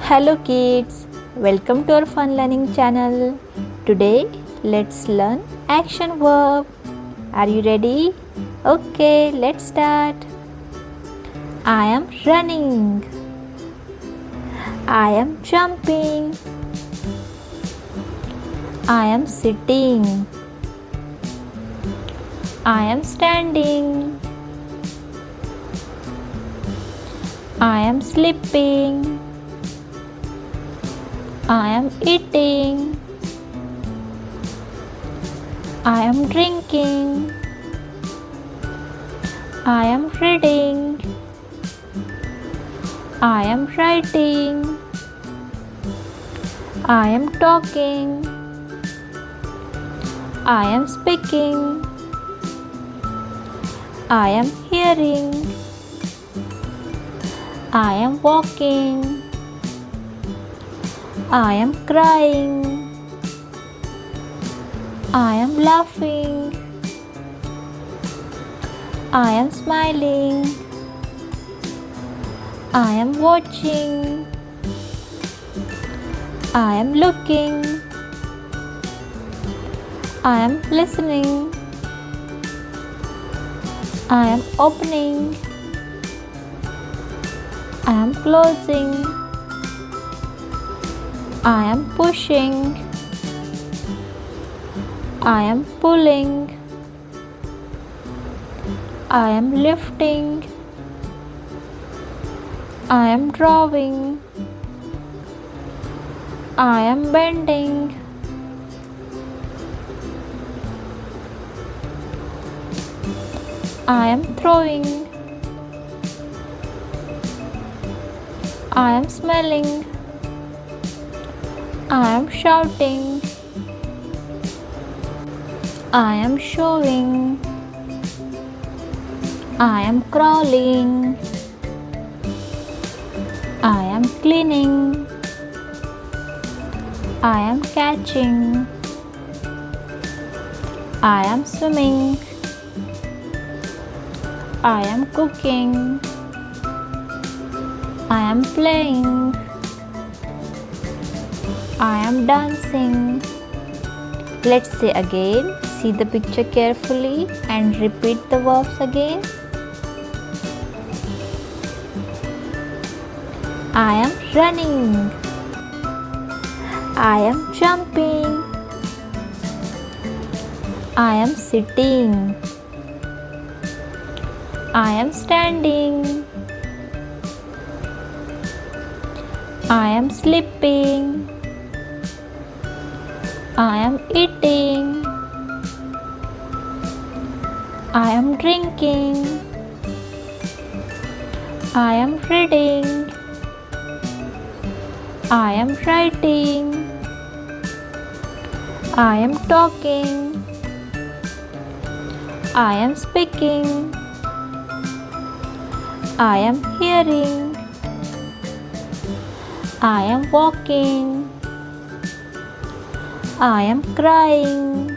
Hello kids, welcome to our fun learning channel. Today let's learn action verb. Are you ready? Okay, let's start. I am running. I am jumping. I am sitting. I am standing. I am sleeping. I am eating. I am drinking. I am reading. I am writing. I am talking. I am speaking. I am hearing. I am walking. I am crying. I am laughing. I am smiling. I am watching. I am looking. I am listening. I am opening. I am closing. I am pushing. I am pulling. I am lifting. I am drawing. I am bending. I am throwing. I am smelling. I am shouting. I am showing. I am crawling. I am cleaning. I am catching. I am swimming. I am cooking. I am playing. I am dancing. Let's say again. See the picture carefully and repeat the verbs again. I am running. I am jumping. I am sitting. I am standing. I am sleeping. I am eating. I am drinking. I am reading. I am writing. I am talking. I am speaking. I am hearing. I am walking. I am crying.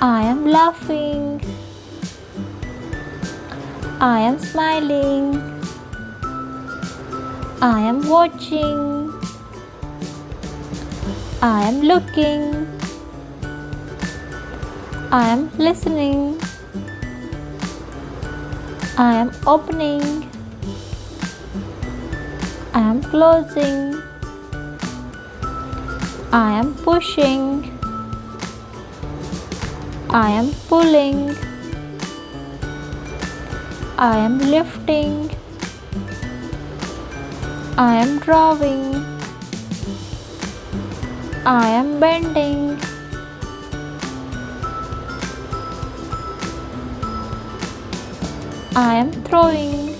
I am laughing. I am smiling. I am watching. I am looking. I am listening. I am opening. I am closing. I am pushing. I am pulling. I am lifting. I am drawing. I am bending. I am throwing.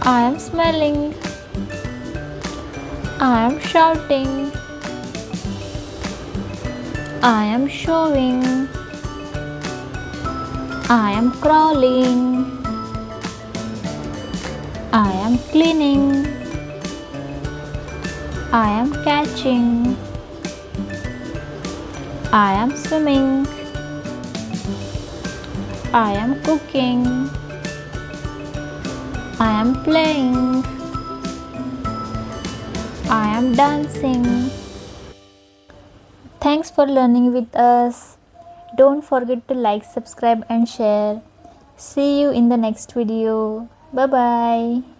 I am smelling. I am shouting. I am showing. I am crawling. I am cleaning. I am catching. I am swimming. I am cooking. am playing. I am dancing. Thanks for learning with us. Don't forget to like, subscribe and share. See you in the next video. Bye bye.